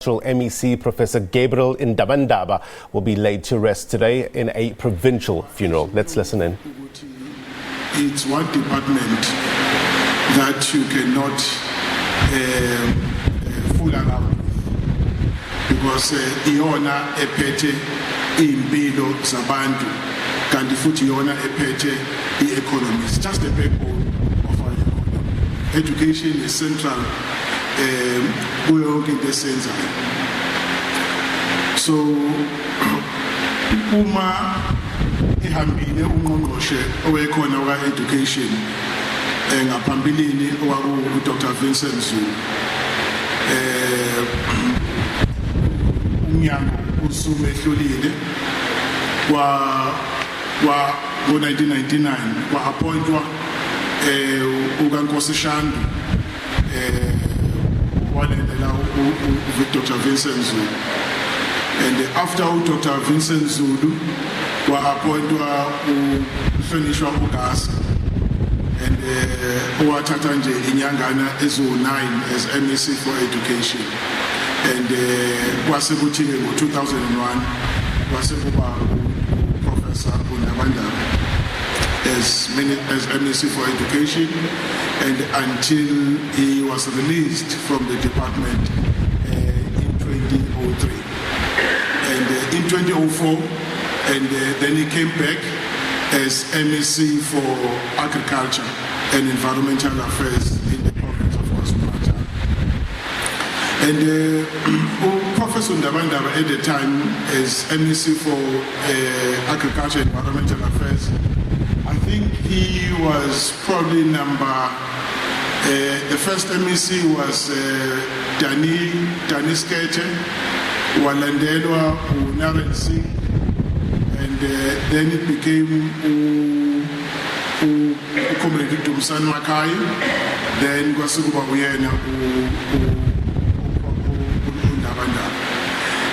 MEC Professor Gabriel Ndabandaba will be laid to rest today in a provincial funeral. Let's listen in. It's one department that you cannot fool around because iona ephethe impilo zabantu kanti futhi iona ephethe i-economy. It's just the backbone of our economy. Education is central kuyo yonke into esenzayo. So uma ihambile ungqongqoshe owekhona wa-education ngaphambilini okwaku Dr. Vincent Zulu umnyango usume ehlulile ngo-1999 kwa-appointwa ukaNkosi Shandu walandela Dr. Vincent Zulu, and after Dr. Vincent Zulu wa-appointwa uhlonishwa uGasa, and owathatha nje inyangana ezo-9 as MEC for Education, and kwase kuthi-ke ngo-2001 kwase kuba uProfessor Ndabandaba as MEC for Education, and until he was released from the department in 2003. And in 2004, and then he came back as MEC for Agriculture and Environmental Affairs in the province of KwaZulu-Natal. And Professor Ndabandaba at the time as MEC for Agriculture and Environmental Affairs, I think he was probably the first MEC was Dani Skete, walandelwa Naren Singh, and then it became Comrade Dumsan Makai, then Gwasukuba Uyena Ndabandaba.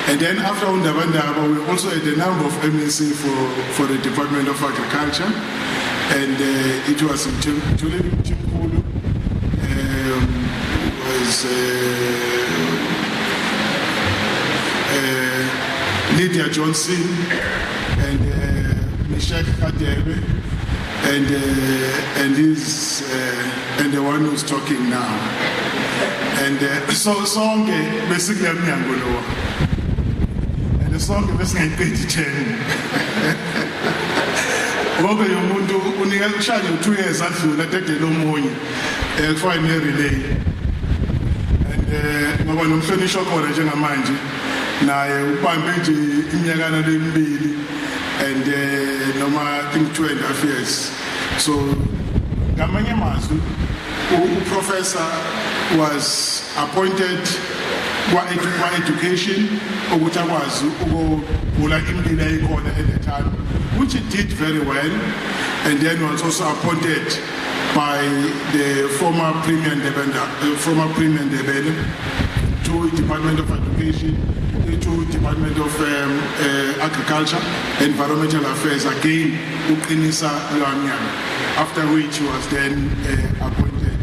And then after Ndabandaba, we also had a number of MEC for the Department of Agriculture, and it was Julian Chimkulu, was Lydia Johnson, and Michelle Kadebe, and the one who's talking now. And so song basically I'm Nyangoloa. And the song is basically 10. Ngoba yomuntu unika kushaya 2 years adlula dedela omunye kufane relay, and ngoba nomhlonishwa khona njengamanje naye ubambe nje iminyakana lemibili, and noma I think 2.5 years. So ngamanye amazwi uprofessor was appointed kwa-education ukuthi akwazi ukuvula impilo eyikhona at the time, which he did very well, and then was also appointed by the former Premier Ndebele to Department of Education, to Department of Agriculture, Environmental Affairs, again uqinisa lwanyana, after which he was then appointed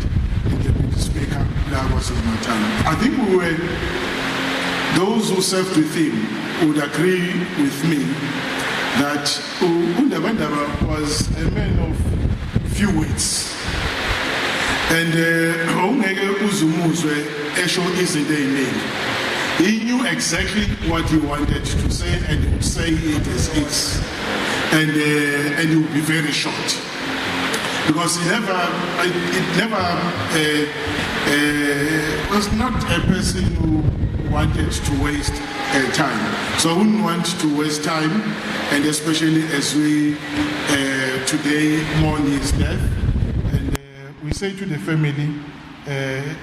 the Deputy Speaker. That was in my time. I think those who served with him would agree with me that Ndabandaba was a man of few words, and he knew exactly what he wanted to say, and he would say it as is, and he would be very short, because he was not a person who wanted to waste time. So I wouldn't want to waste time, and especially as we today mourn his death, and we say to the family,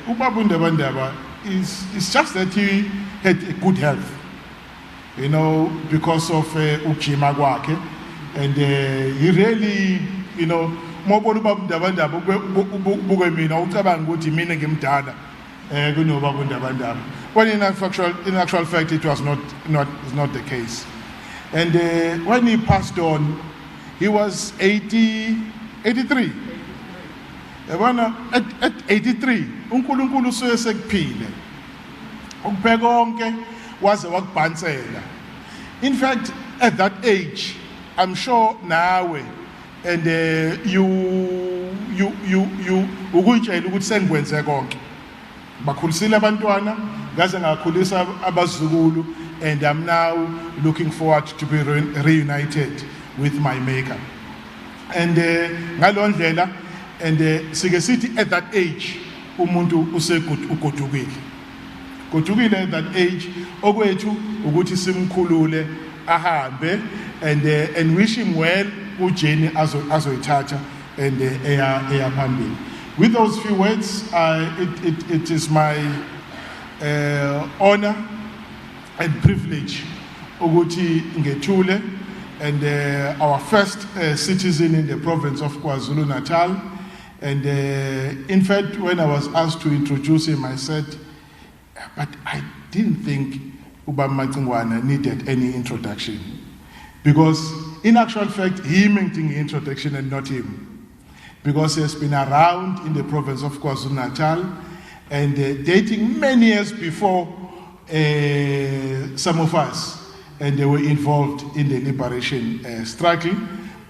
Ubabu Ndabandaba it's just that he had a good health, because of Ukima Gwake, and he really, Mobo Ubabu Ndabandaba Bugomina Utabang Guti Minagim Dada, Ubabu Ndabandaba. Well, in actual fact, it was not the case. And when he passed on, he was 83. At 83, uNkulunkulu sekuphile. ukupheka konke waze wakubhansela. In fact, at that age, I'm sure nawe and you ukuyitshela ukuthi sengikwenze konke. Bakhulisile abantwana, ngaze ngakhulisa abazukulu, and I'm now looking forward to be reunited with my maker. And ngaloo ndlela, and sike sithi at that age umuntu ugodukile. Godukile at that age, okwethu ukuthi simkhulule ahambe and wish him well uJenny azoyithatha and eya phambili. With those few words, it is my honor and privilege ukuthi ngethule and our first citizen in the province of KwaZulu-Natal. And in fact, when I was asked to introduce him, I said, but I didn't think Ubaba Macingwane needed any introduction. Because in actual fact, he meant the introduction and not him. Because he has been around in the province of KwaZulu-Natal and dating many years before some of us, and they were involved in the liberation struggle.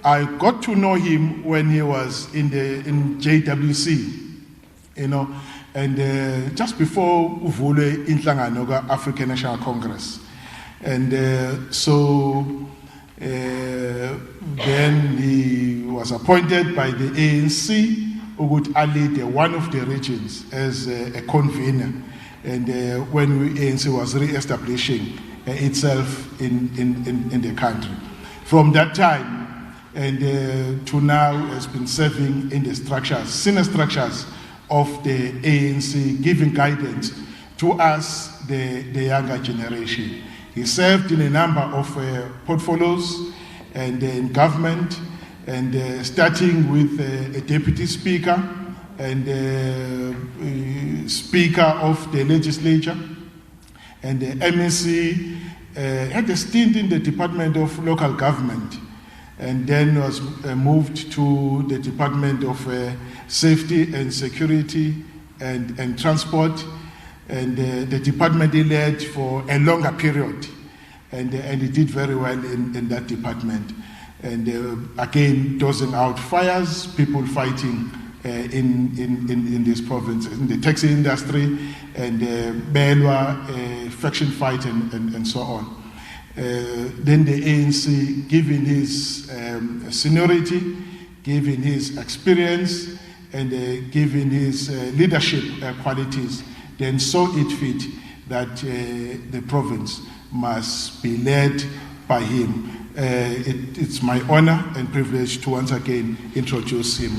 I got to know him when he was in JWC, you know, and just before Uvule Inhlangano African National Congress. And so then he was appointed by the ANC, Ugut Ali, one of the regions, as a convener. And when ANC was re-establishing itself in the country. From that time, and to now has been serving in the structures, senior structures of the ANC, giving guidance to us, the younger generation. He served in a number of portfolios and in government, and starting with a deputy speaker and speaker of the legislature, and the MEC, had a stint in the Department of Local Government, and then was moved to the Department of Safety and Security and Transport, and the department he led for a longer period, and he did very well in that department. And again, dozing out fires, people fighting in this province, in the taxi industry, and Belwa, faction fight, and so on. Then the ANC, given his seniority, given his experience, and given his leadership qualities, then saw it fit that the province must be led by him. It's my honor and privilege to once again introduce him.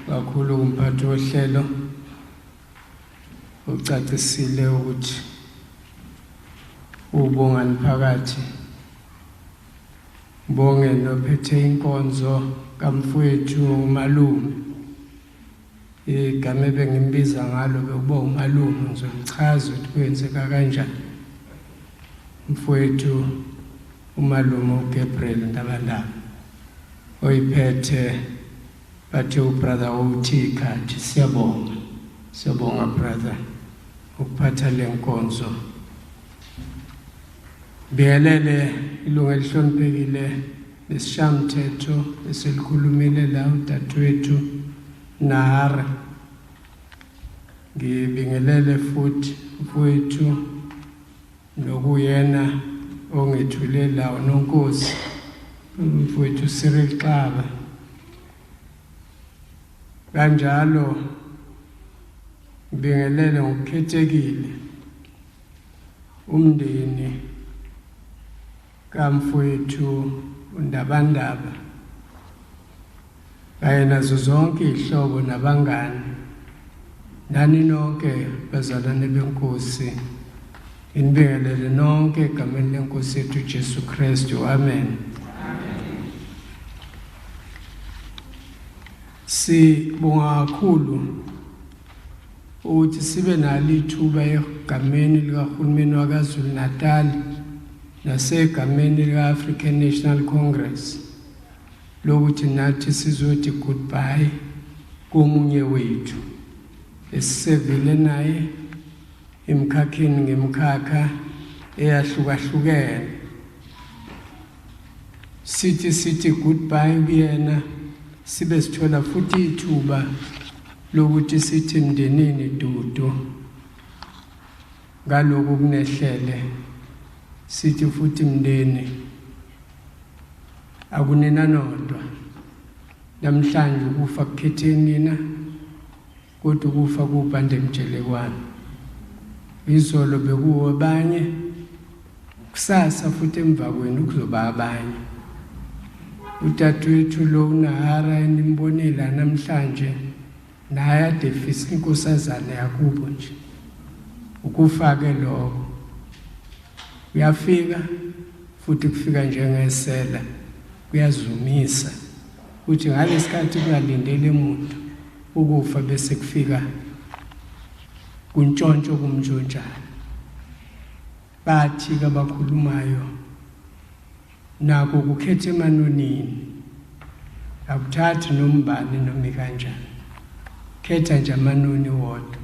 kakhulu umphathi wohlelo ucacisile ukuthi ubongani phakathi bonge nophethe inkonzo kamfowethu umalume igama ebengimbiza ngalo bekuba umalume ngizolichaza ukuthi kwenzeka kanjani umfowethu umalume uGabriel Ndabandaba oyiphethe bathe ubrother uThika athi siyabonga brother ukuphatha lenkonzo Biyelele ilungu elihloniphekile lesishamthetho eselikhulumile la udadewethu Nahara ngibingelele futhi mfowethu nokuyena ongethulela uNonkosi mfowethu Cyril Xaba kanjalo ngibingelele ngokukhethekile umndeni kamfowethu uNdabandaba kanye nazo zonke ihlobo nabangani nani nonke bazalwane benkosi inibingelele nonke egameni lenkosi yethu Jesu Kristu amen sibonga kakhulu ukuthi sibe nalo ithuba egameni likahulumeni waKwaZulu Natal nasegameni lika-African National Congress lokuthi nathi sizothi goodbye komunye wethu esisevile naye emkhakheni ngemkhakha eyahlukahlukene sithi goodbye kuyena sibe sithola futhi ithuba lokuthi sithi mndenini dudu ngalokho kunehlele sithi futhi mndeni akunena nodwa namhlanje ukufa kukhetheni nina kodwa ukufa kubhande emjelekwane izolo bekuwo abanye kusasa futhi emva kwenu kuzoba abanye udadewethu lo uNahara enimbonile namhlanje naye adefisa inkosazana yakubo nje ukufake lokho uyafika futhi kufika njengesela kuyazumisa ukuthi ngalesikhathi kuyalindele umuntu ukufa bese kufika kuntshontsho kumntshontsha bathi kabakhulumayo nako kukhethe emanonini akuthathi nombani noma kanjani khetha nje amanoni wodwa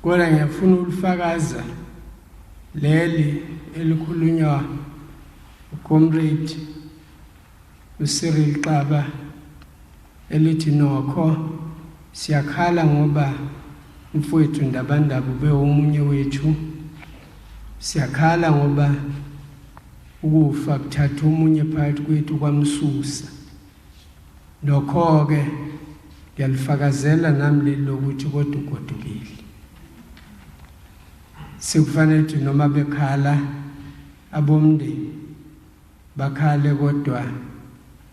kodwa ngiyafuna ulifakaza leli elikhulunywa uComrade uCyril Xaba elithi nokho siyakhala ngoba umfowethu Ndabandaba ube omunye wethu siyakhala ngoba ukufa kuthatha umunye phakathi kwethu kwamsusa nokho ke ngiyalifakazela nami lokuthi kodwa ugodukile sikufanele ukuthi noma bekhala abomndeni bakhale kodwa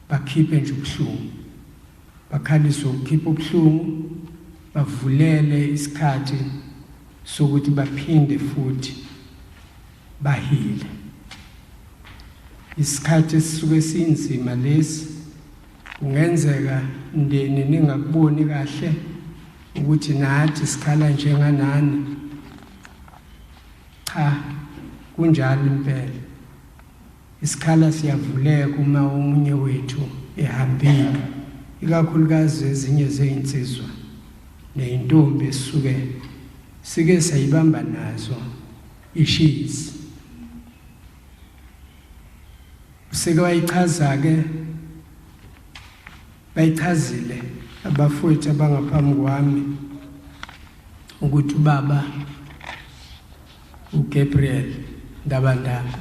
bakhiphe nje ubuhlungu bakhalise ukukhipha ubuhlungu bavulele isikhathi sokuthi baphinde futhi bahile isikhathi esisuke sinzima lesi kungenzeka indeni ningakuboni kahle ukuthi nathi sikhala njenganani cha kunjalo impela isikhala siyavuleka uma omunye wethu ehambile ikakhulukazi ezinye zezinsizwa neintombi esisuke sike sayibamba nazo ishizi sike wayichaza ke bayichazile abafowethu abangaphambi kwami ukuthi ubaba uGabriel Ndabandaba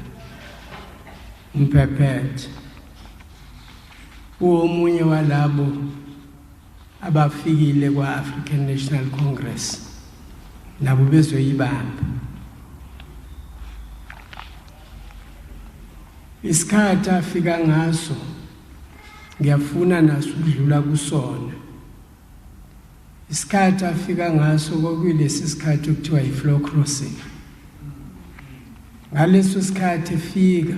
umphephethe omunye walabo abafikile kwa-African National Congress nabo bezoyibamba isikhathi afika ngaso ngiyafuna naso ukudlula kusona isikhathi afika ngaso kokuyilesi sikhathi okuthiwa yi-floor crossing. Ngaleso sikhathi efika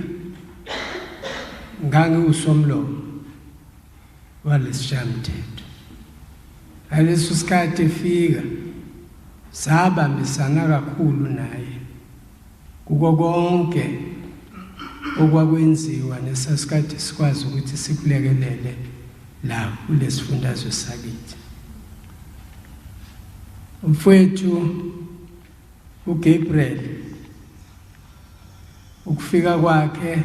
ngangiwusomlomo walesishayamithetho. Ngaleso sikhathi efika sabambisana kakhulu naye kuko konke okwakwenziwa nesasikade sikwazi ukuthi sikulekelele la kulesifundazwe sakithi. Umfowethu uGabriel ukufika kwakhe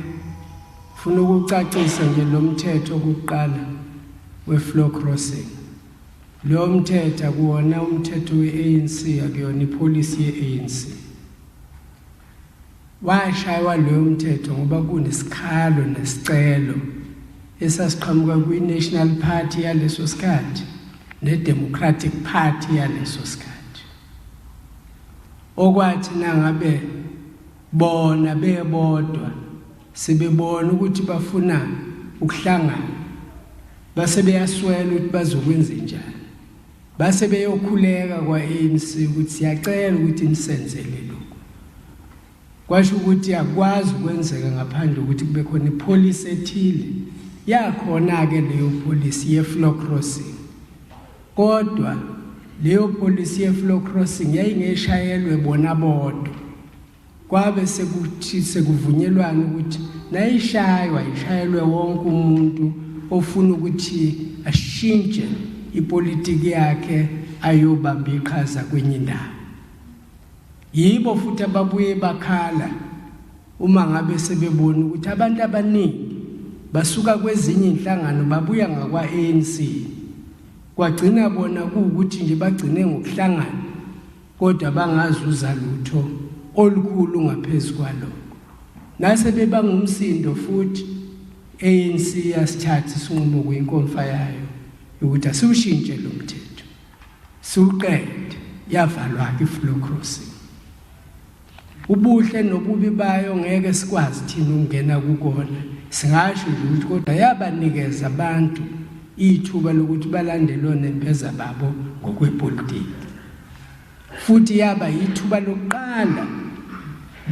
ufuna ukucacisa nje lo mthetho okokuqala we-floor crossing. Lo mthetho akuwona umthetho we-ANC, akuyona ipolicy ye-ANC. Washaywa lo mthetho ngoba kunesikhalo nesicelo esasiqhamuka kwi-National Party yaleso sikhathi ne-Democratic Party yaleso sikhathi. Okwathi nangabe bona bebodwa sebebona ukuthi bafuna ukuhlangana base beyaswela ukuthi bazokwenza njani. Base beyokhuleka kwa-ANC ukuthi siyacela ukuthi nisenzele lokho. Kwasho ukuthi akwazi ukwenzeka ngaphandle ukuthi kube khona ipolicy ethile. Yakhona ke leyo policy ye-floor crossing. Kodwa leyo policy ye-floor crossing yayingeshayelwe bona bodwa. Kwabe sekuthi sekuvunyelwana ukuthi nayishaywa ishayelwe wonke umuntu ofuna ukuthi ashintshe ipolitiki yakhe ayobamba iqhaza kwenye indawo. Yibo futhi ababuye bakhala uma ngabe sebebona ukuthi abantu abaningi basuka kwezinye inhlangano babuya ngakwa-ANC. Kwagcina bona ukuthi nje bagcine ngokuhlangana kodwa bangazuza lutho olukhulu ngaphezulu kwalokho. Nase bebangumsindo futhi ANC yasithatha isinqumo kuyinkomfa yayo ukuthi asiwushintshe lo mthetho. Siwuqede yavalwa i-floor crossing. Ubuhle nobubi bayo ngeke sikwazi thina ukungena kukona. Singasho ukuthi kodwa yabanikeza abantu ithuba lokuthi balandele nempeza babo ngokwepolitiki. Futhi yaba ithuba lokuqala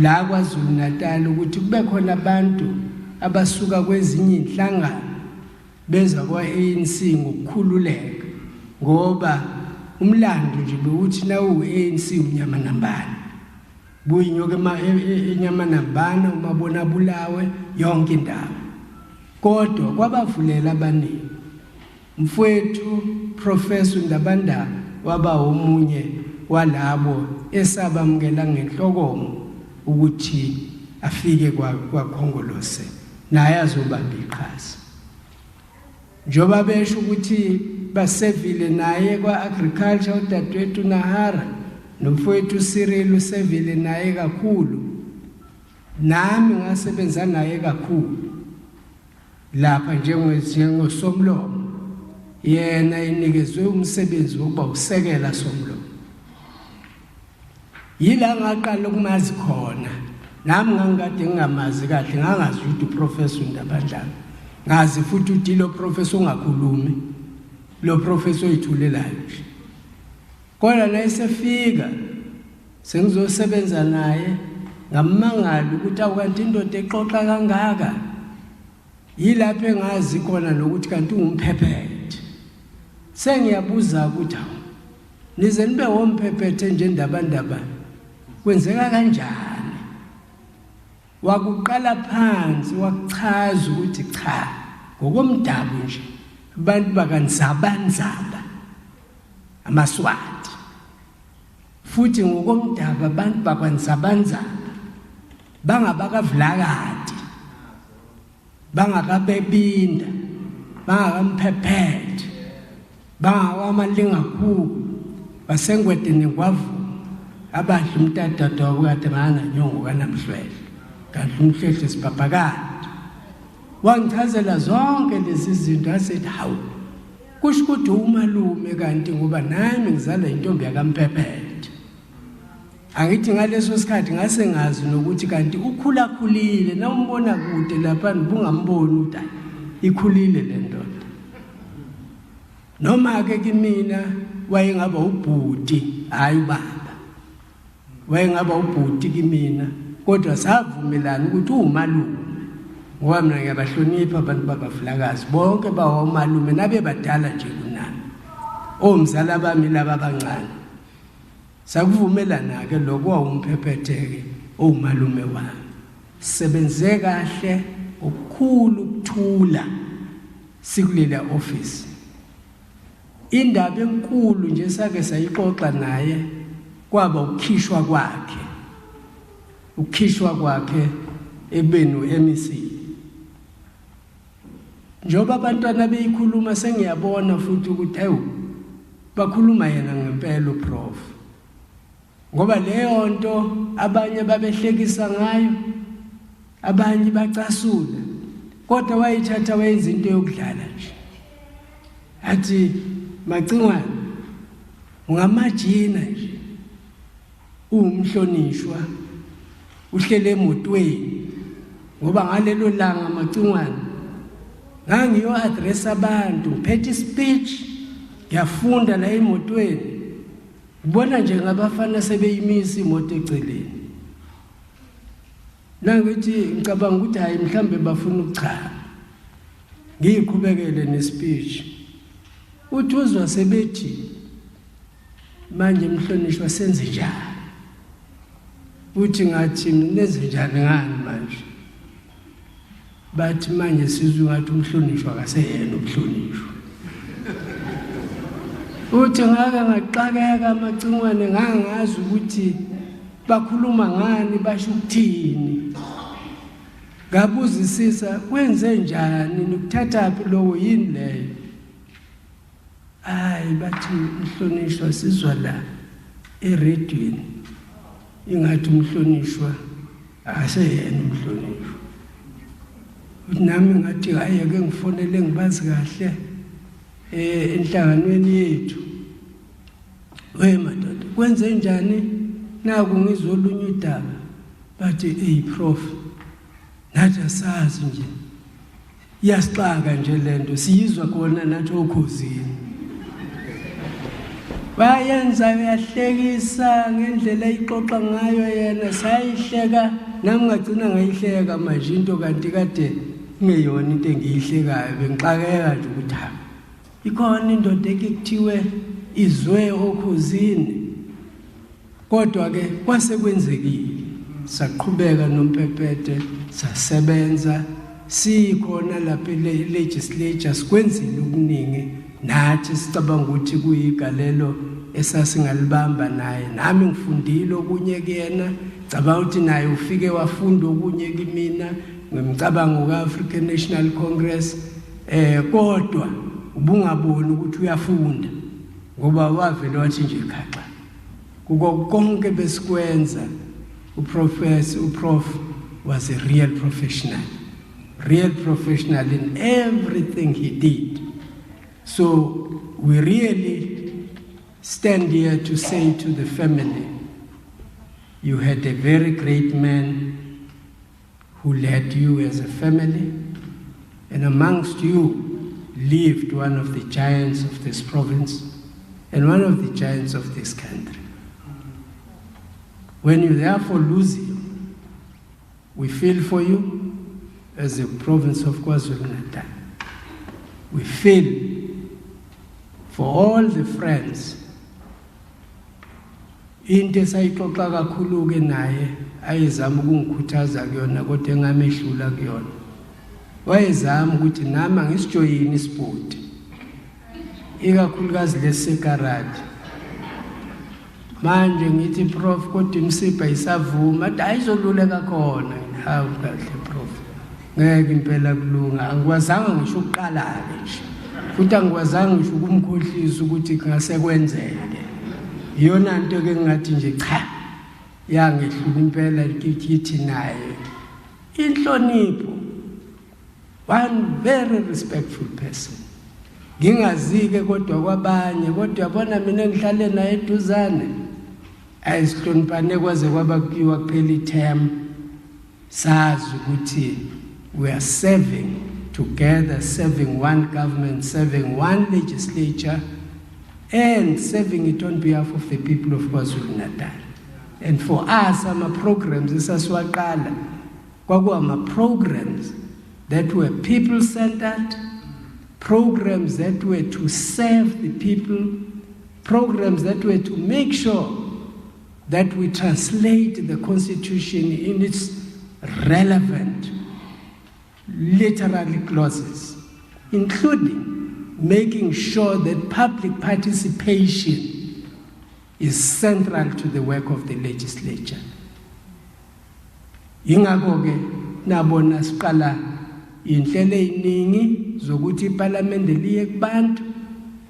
la kwaZulu Natal ukuthi kube khona abantu abasuka kwezinye inhlangano beza kwa-ANC ngokukhululeka ngoba umlando nje bewuthi na u-ANC unyama nambani. Buyinyoke enyama nambani umabona bulawe yonke indawo. Kodwa kwabavulela abaningi. Mfowethu Professor Ndabanda waba omunye walabo esabamukela ngenhlokomo ukuthi afike kwaKhongolose naye azobamba iqhaza. Njoba besho ukuthi basevile naye kwa-agriculture udadewethu Nahara nomfowethu Cyril usevile naye kakhulu. Nami ngasebenza naye kakhulu lapha njengosomlomo. Yena inikezwe umsebenzi wokuba usekela somlomo. Yila ngaqala ukumazi khona. Nami ngangikade ngingamazi kahle, ngangazi ukuthi uProfessor Ndabandla. Ngazi futhi ukuthi lo professor ungakhulumi. Lo professor oyithulelayo. Kodwa nayisefika sengizosebenza naye ngamangala ukuthi awukanti indoda exoxa kangaka. Yilapho engazi khona lokuthi kanti ungumphephethe. Sengiyabuza ukuthi nize nibe womphephethe nje Ndabandaba kwenzeka kanjani? Wakuqala phansi wakuchaza ukuthi cha ngokomdabu nje abantu bakanzabanzaba amaswati. Futhi ngokomdabu abantu bakwanzabanzaba bangabakavulakati bangakabebinda bangakamphephethe bangawamalingakhulu basengwede negwavu abadla umtadada wakade nganyongo kanamhlwele kanti umhlehle sibhabhakade. Wangichazela zonke lezi zinto asethi hawu kusho ukuthi umalume kanti ngoba nami ngizala intombi yakamphephethe. Angithi ngaleso sikhathi ngase ngazi nokuthi kanti ukhulakhulile na umbona kude lapha nibungamboni ukuthi ikhulile le ndoda. noma ke kimina wayengaba ubhuti hayi ubaba, wayengaba ubhuti kimina, kodwa savumelana ukuthi umalume, ngoba mina ngiyabahlonipha abantu bakwaVilakazi bonke bawomalume nabe badala nje kunami, omzala bami laba abancane. Sakuvumelana ke lokho wawumphephethe umalume wami. Sebenze kahle okukhulu ukuthula sikulela office. Indaba enkulu nje sake sayixoxa naye kwaba ukukhishwa kwakhe ebeni uMEC. Njoba abantwana beyikhuluma sengiyabona futhi ukuthi bakhuluma yena ngempela uProf. Ngoba leyo nto abanye babehlekisa ngayo, abanye bacasula, kodwa wayithatha wayenza into yokudlala nje. Athi Macingwane ungamajina nje, umhlonishwa uhlele emotweni, ngoba ngalelo langa Macingwane ngangiyo address abantu, ngiphethe speech, ngiyafunda la emotweni. Ubona nje ngabafana sebeyimisa imoto eceleni. Nangithi ngicabanga ukuthi hayi mhlambe bafuna ukuchama. Ngiyiqhubekele nespeech. Uthuzwa sebethi manje mhlonishwa senze njani? Uthi ngathi nenze njani ngani manje? Bathi manje sizwe ngathi umhlonishwa akaseyena umhlonishwa. Uthi ngaka ngaqakeka Macingwane ngangazi ukuthi bakhuluma ngani basho ukuthini. Ngabuzisisa kwenze njani nokuthatha phi lowo yini leyo. Hayi bathi umhlonishwa sizwa la eredweni ingathi umhlonishwa akaseyena umhlonishwa. Nami ngathi hayi ake ngifonele ngibazi kahle enhlanganweni yethu. We madoda kwenze njani naku ngizolunye udaba? Bathi Prof nathi asazi nje, iyasixaka nje lento siyizwa khona nathi okhosini. Bayenza yahlekisa ngendlela ixoxa ngayo yena, sayihleka nami ngagcina ngayihleka manje into kanti kade ngeyona into engiyihlekayo, bengixakeka nje ukuthi ha ikhona indoda ekuthiwe izwe okhosini. Kodwa ke kwase kwenzekile, saqhubeka noMpepete, sasebenza sikhona lapha legislature, sikwenzile ukuningi nathi sicabanga ukuthi kuyigalelo esasingalibamba naye. Nami ngifundile okunye kuyena, cabanga ukuthi naye ufike wafunda okunye kimina ngemicabango ka-African National Congress. Kodwa ubungaboni ukuthi uyafunda ngoba wavele wathi nje khaxa kuko konke besikwenza. uProf was a real professional in everything he did. So we really stand here to say to the family, you had a very great man who led you as a family, and amongst you lived one of the giants of this province and one of the giants of this country. When you therefore lose him, we feel for you as a province of KwaZulu-Natal. We feel for all the friends. Into esayixoxa kakhulu ke naye ayezama ukungikhuthaza kuyona kodwa engamehlula kuyona. Wayezama ukuthi nami ngisijoyine isipoti, ikakhulukazi lesekarati. Manje ngithi Prof kodwa imsipha isavuma athi ayizoluleka khona. Hawu kahle Prof, ngeke impela kulunga, angikwazanga ngisho ukuqala ke nje, futhi angikwazanga ngisho ukumkhohlisa ukuthi kungasekwenzeke. Iyona nto ke ngathi nje cha yangehlula impela kithi naye inhlonipho. One very respectful person. Ngingazike kodwa kwabanye, kodwa yabona mina ngihlale naye eduzane ayisihloniphane kwaze kwaba kuyiwa kuphela iterm, sazi ukuthi we are serving together, serving one government, serving one legislature, and serving it on behalf of the people of KwaZulu-Natal. And for us, our programs, programs that were people-centered, programs that were to serve the people, programs that were to make sure that we translate the Constitution in its relevant literary clauses, including making sure that public participation is central to the work of the legislature. Ingakho-ke nabona siqala inhlelo eziningi zokuthi iParliament liye kubantu,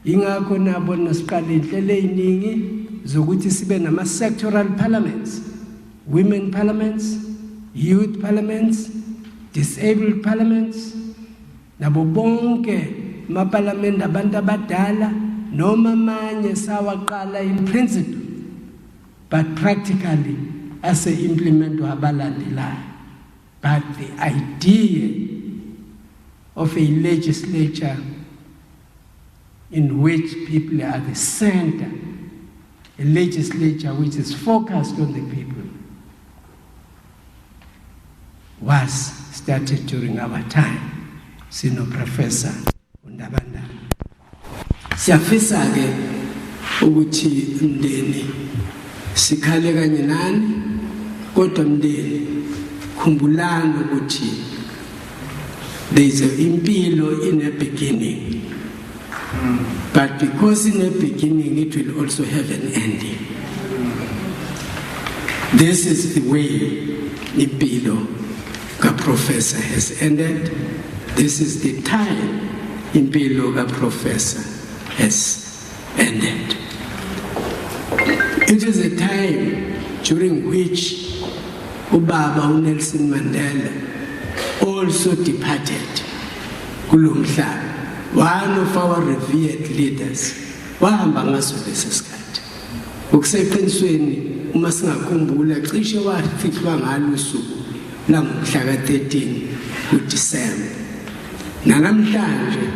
ingakho nabona siqala inhlelo eziningi zokuthi sibe nama-sectoral parliaments, women parliaments, youth parliaments, disabled parliaments, nabo bonke ma-parliament abantu abadala noma manye sawaqala in principle, but practically ase-implementwa abalandelayo. But the idea of a legislature in which people are the center, a legislature which is focused on the people, was started during our time. Sino Professor Undabanda. Siyafisa ke ukuthi umndeni sikhale kanye nani, kodwa umndeni khumbulani ukuthi there is an impilo in a beginning. But because in a beginning it will also have an ending. This is the way impilo ka professor has ended. This is the time impilo ka professor has ended. It is a time during which Ubaba Nelson Mandela also departed kulumhlaba. One of our revered leaders wahamba ngaso lesikhathi. Ukuseqinisweni uma singakhumbula cishe wafihlwa ngalo usuku langomhla ka-13 kuDisemba. Namhlanje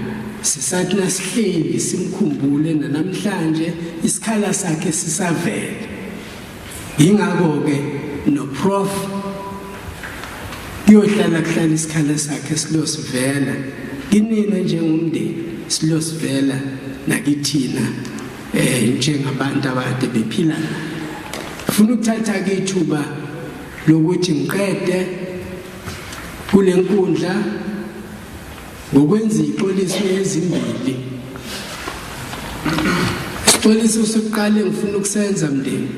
sisathi nasihleli simkhumbule, namhlanje isikhala sakhe sisavela. Ingakho ke no prof kuyohlala isikhala sakhe silosivela. Kinina njengomndeni silosivela nakithina njengabantu abade bephila. Ufuna ukuthatha ke ithuba lokuthi ngiqede kule nkundla ngokwenza ixoliso ezimbili. Isixoliso sokuqala engifuna ukusenza mndeni,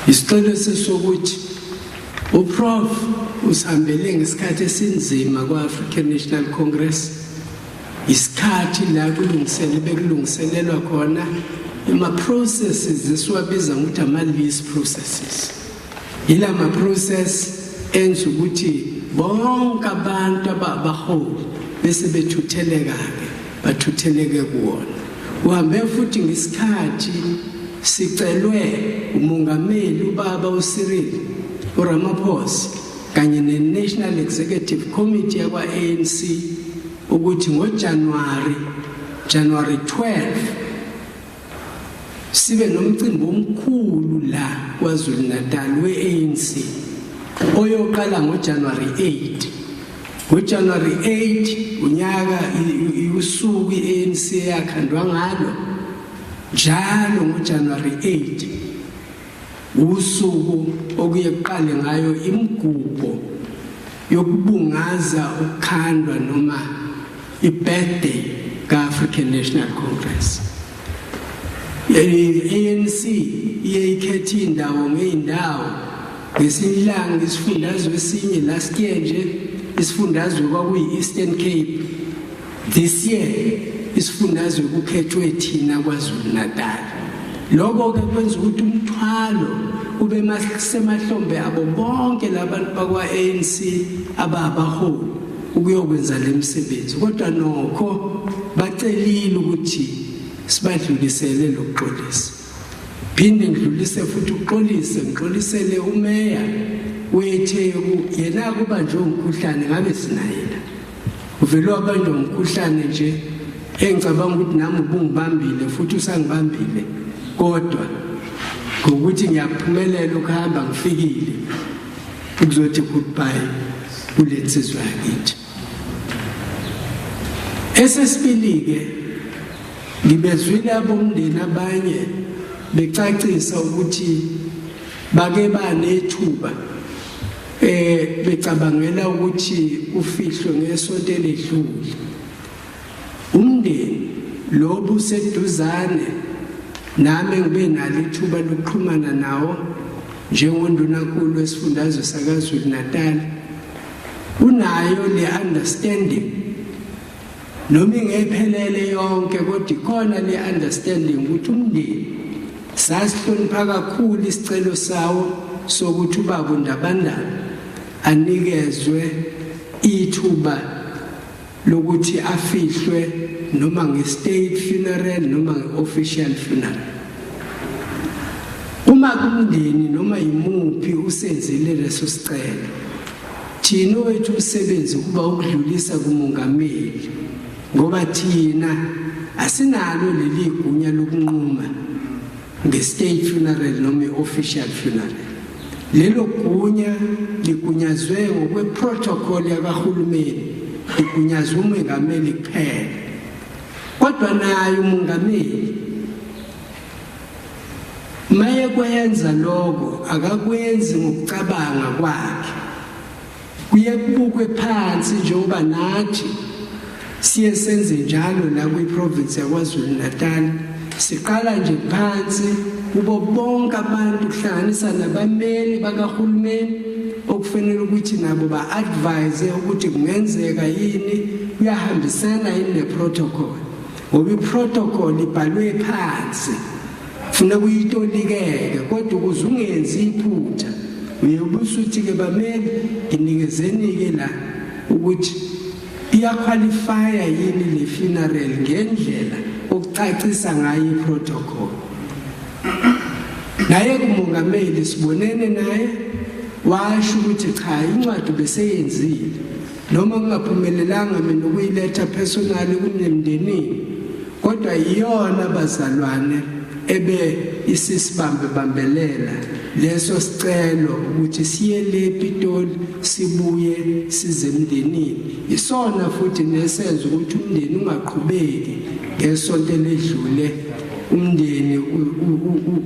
isixoliso sokuthi uProf usihambele ngesikhathi esinzima kwa-African National Congress, isikhathi la bekulungiselelwa khona ama-processes esiwabiza ngokuthi ama-lease processes. Yila ma-process enza ukuthi bonke abantu abaholi bese bethutheleka-ke bathutheleke kuwona. Uhambe futhi ngesikhathi sicelwe umongameli ubaba uCyril Ramaphosa kanye ne-National Executive Committee yakwa-ANC ukuthi ngoJanuary 12 sibe nomcimbi omkhulu la KwaZulu-Natal we-ANC oyoqala ngoJanuary 8. NgoJanuary 8 unyaka usuku i-ANC yakhandwa ngalo, njalo ngoJanuary 8 usuku okuye kuqale ngayo imigubo yokubungaza ukukhandwa noma i-birthday ka-African National Congress. I-ANC iyayikhetha indawo ngeindawo. Ngesilanga isifundazwe esinye last year nje isifundazwe kwakuyi-Eastern Cape. This year isifundazwe kukhethwe thina KwaZulu-Natal. Lokho ke kwenza ukuthi umthwalo ube masemahlombe abo bonke labantu bakwa-ANC abaholi ukuyokwenza le misebenzi. Kodwa nokho bacelile ukuthi sibadlulisele lokuxolisa. Phinde ngidlulise futhi ngixolisele umeya weTheku, yena kuba nje umkhuhlane ngabe sinayela. uvele wabanjwa umkhuhlane nje engicabanga ukuthi nami ubungibambile futhi usangibambile kodwa ngokuthi ngiyaphumelela ukuhamba ngifikile ukuzothi goodbye kulensizwa yakithi. Esesibili-ke ngibezwile abomndeni abanye becacisa ukuthi bake banethuba becabangela ukuthi ufihlo ngesonto eledlule. Umndeni lo buseduzane nami ngibe nalo ithuba lokuxhumana nawo njengondunankulu wesifundazwe saKwaZulu Natal unayo le understanding noma ingephelele yonke kodwa ikhona le understanding ukuthi umndeni sasihlonipha kakhulu isicelo sawo sokuthi ubaba uNdabandaba anikezwe ithuba lokuthi afihlwe noma nge-state funeral noma nge-official funeral. Uma kumndeni noma imuphi usenzile leso sicelo, thina wethu umsebenzi kuba ukudlulisa kumongameli ngoba thina asinalo leli gunya lokunquma nge-state funeral noma i-official funeral. Lelo gunya ligunyazwe ngokwe-protocol yakahulumeni, ligunyazwe umongameli kuphela. Kodwa naye umongameli maye kwenza lokho akakwenzi ngokucabanga kwakhe, kuye kubukwe phansi njengoba nathi siye senze njalo la kwi-province yaKwaZulu Natal. Siqala nje phansi kubo bonke abantu kuhlanganisa nabameli bakahulumeni okufanele ukuthi nabo ba-advise ukuthi kungenzeka yini kuyahambisana yini ne-protocol, ngoba i-protocol ibhalwe phansi funa kuyitolikeke kodwa ukuze ungenzi iphutha uyebusuthi-ke bameli nginikezeni-ke la ukuthi iyaqualifya yini le funeral ngendlela okucacisa ngayo i-protocol. Naye kumongameli sibonene naye washo ukuthi cha incwadi beseyenzile noma kungaphumelelanga mina ukuyiletha personally kunemndenini kodwa iyona bazalwane ebe isisibambe bambelela leso sicelo ukuthi siye le Pitoli sibuye size emndenini. Isona futhi nesenza ukuthi umndeni ungaqhubeki ngesonto eledlule, umndeni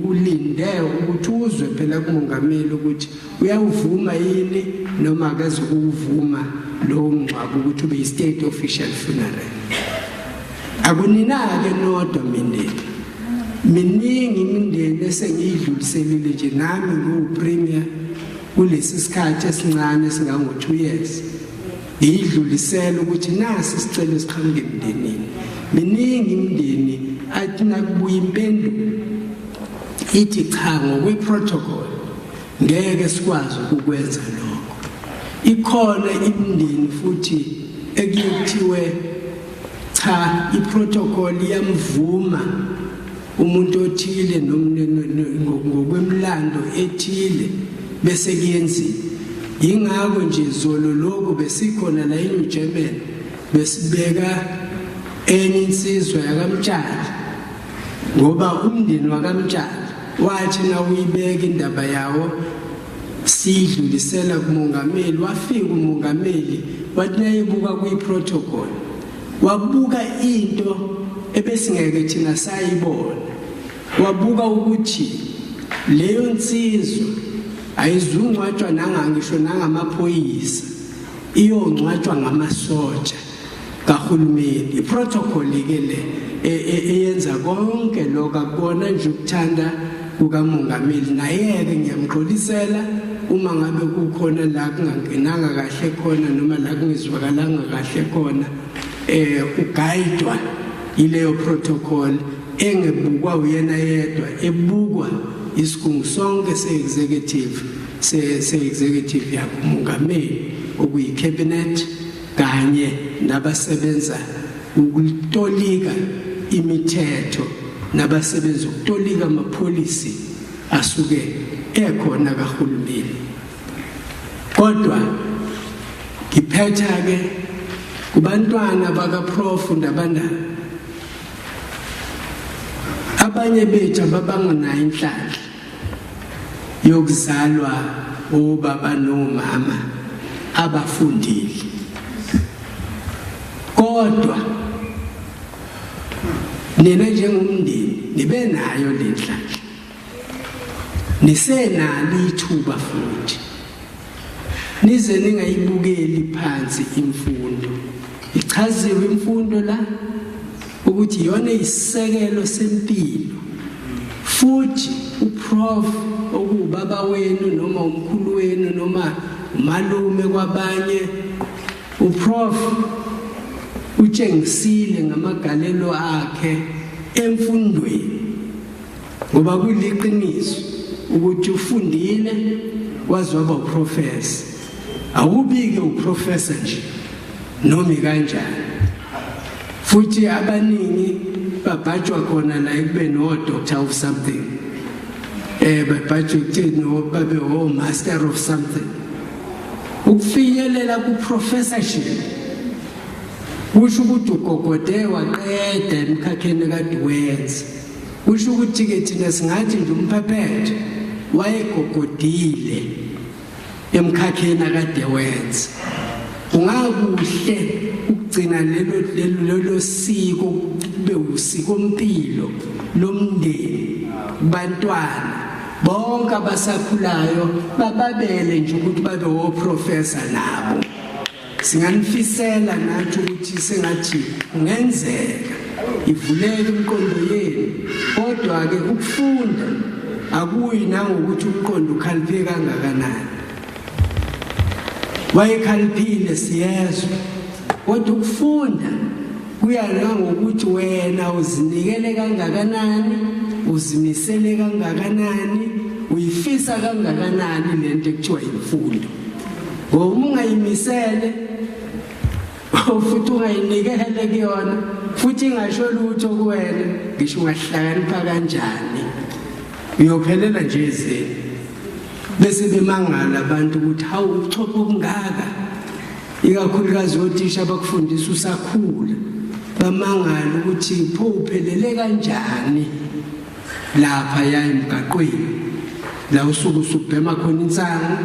ulinde ukuthi uzwe phela kumongameli ukuthi uyawuvuma yini noma akazi ukuvuma lo mngcwabo ukuthi ube i-state official funeral. Akuninake nodwa mindeni, miningi imindeni esengiyidluliselile nje nami ngiwupremier kulesi sikhathi esincane esingango-2 years ngiyidlulisela ukuthi nasi isicelo siqhamuke emndenini. Miningi imindeni athi nakubuya impendulo ithi cha ngokwe-protocol ngeke sikwazi ukukwenza lokho. Ikhona imindeni futhi ekuthiwe cha i-protocol iyamvuma umuntu othile ngokwemlando ethile bese kuyenziwa. Yingakho nje zolo lokho besikhona la eNew German besibeka enye insizwa yakaMtshali ngoba umndeni wakaMtshali wathi na uyibeka indaba yawo sidlulisela kumongameli. Wafika umongameli wathi nayibuka kwi-protocol wabuka into ebesingeke thina sayibona, wabuka ukuthi leyo nsizwa ayizungcwatshwa nangangisho nangamaphoyisa, iyongcwatshwa ngamasotsha kahulumeni. I-protocol-ke le eyenza konke lokho akubona nje ukuthanda kukamongameli. Naye-ke ngiyamxolisela uma ngabe kukhona la kungangenanga kahle khona noma la kungezwakalanga kahle khona ugayidwa ileyo protocol engebukwa uyena yedwa, ebukwa isigungu sonke se-executive yakumongameli okuyi-cabinet kanye nabasebenza ukutolika imithetho nabasebenza ukutolika amapolicy asuke ekhona kahulumeni. Kodwa ngiphetha-ke kubantwana bakaProf Ndabandaba abanye bethu ababanganayo inhlanhla yokuzalwa obaba nomama abafundile, kodwa nina njengomndeni nibe nayo le nhlanhla, nisenalo ithuba futhi nize ningayibukeli phansi imfundo. Ichaziwe imfundo la ukuthi yona isisekelo sempilo, futhi uProf okubaba wenu noma umkhulu wenu noma umalume kwabanye, uProf utshengisile ngamagalelo akhe emfundweni, ngoba kuliqiniso ukuthi ufundile waze waba uprofessor. Awubike uprofessor nje noma kanjani, futhi abaningi babhajwa khona la kube no doctor of something, babhajwa kuthini no babe o master of something. Ukufinyelela ku professorship kusho ukuthi ugogode waqeda emkhakheni kaDuwenza, kusho ukuthi ke thina singathi nje umphephethe wayegogodile emkhakheni kaDuwenza. Kungakuhle ukugcina lelo siko kube usiko impilo lomndeni, bantwana bonke abasakhulayo bababele nje ukuthi babe oprofessor nabo. Singanifisela nathi ukuthi sengathi kungenzeka ivuleke imiqondo yenu, kodwa ke ukufunda akuyi nangokuthi umqondo ukhaliphe kangakanani. Wayekhaliphile siyezwa, kodwa ukufunda kuya ngokuthi wena uzinikele kangakanani, uzimisele kangakanani, uyifisa kangakanani lento ekuthiwa imfundo. Ngoba ungayimisele futhi ungayinikele kuyona, futhi ingasho lutho kuwena, ngisho ungahlakanipha kanjani, uyophelela nje ezeni. Bese bemangala abantu ukuthi hawu uchopha okungaka, ikakhulukazi othisha bakufundisa usakhula, bamangala ukuthi pho uphelele kanjani lapha ya emgaqweni, la usuku usubhema khona insango,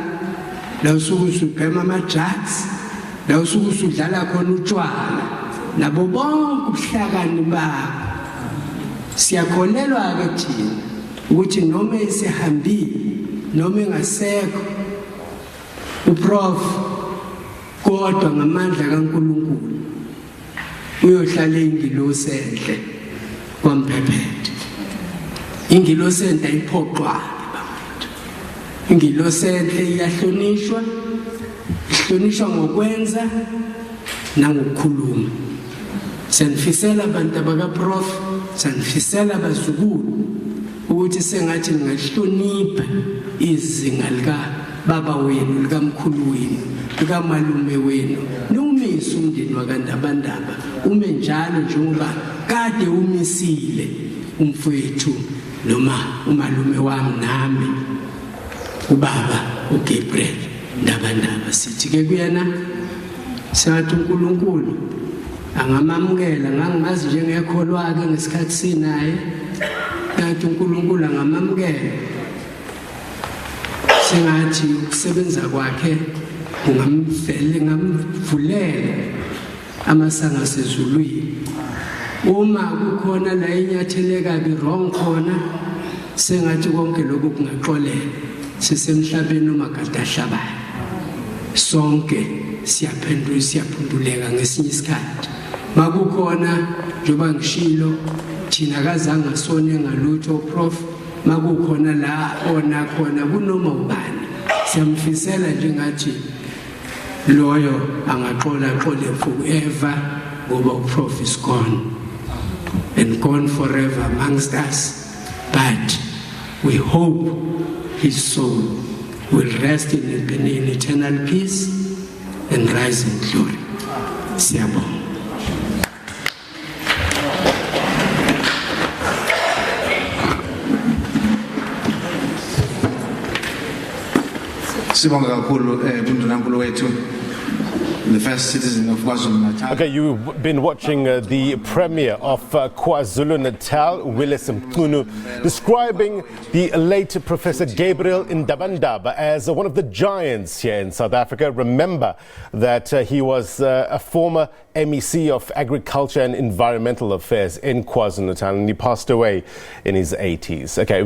la usuku usubhema ama-drugs, la usuku usudlala khona utshwala, nabo bonke ubuhlakani bakho. Siyakholelwa ke thina ukuthi noma esihambile noma engasekho uProf, kodwa ngamandla kaNkulunkulu uyohlala ingilosi enhle kwamphephethe. Ingilosi enhle ayiphoqwa, ingilosi enhle iyahlonishwa, ihlonishwa ngokwenza nangokukhuluma. Sanifisela abantu abakaProf, sanifisela abazukulu ukuthi sengathi ningahlonipha izinga lika baba wenu, lika mkhulu wenu, lika malume wenu, numise umndeni wakaNdabandaba ume njalo njengoba kade umisile umfowethu noma umalume wami nami ubaba uGabriel Ndabandaba. Sithi ke kuyena sathi uNkulunkulu angamamukela, ngangimazi njengekholwa ke ngesikhathi sinaye, yathi uNkulunkulu angamamukela, sengathi ukusebenza kwakhe ngamvulela amasango asezulwini. Uma kukhona la inyathele kabi wrong khona, sengathi konke lokhu kungaxolela, sisemhlabeni umakadahlabayo, sonke siyaphunduleka ngesinye isikhathi. Makukhona njoba ngishilo thina kazange sone ngalutho Prof, makukhona la ona khona kunoma ubani, siyamfisela njengathi loyo angaxola forever, ngoba uProf is gone and gone forever amongst us, but we hope his soul will rest in eternal peace and rise in glory. Siyabonga. Sibonga kakhulu uNdunankulu wethu the first citizen of KwaZulu-Natal. Okay, you've been watching the premiere of KwaZulu-Natal, Willis Mchunu, describing the late Professor Gabriel Ndabandaba as one of the giants here in South Africa. Remember that he was a former MEC of Agriculture and Environmental Affairs in KwaZulu-Natal, and he passed away in his 80s. Okay.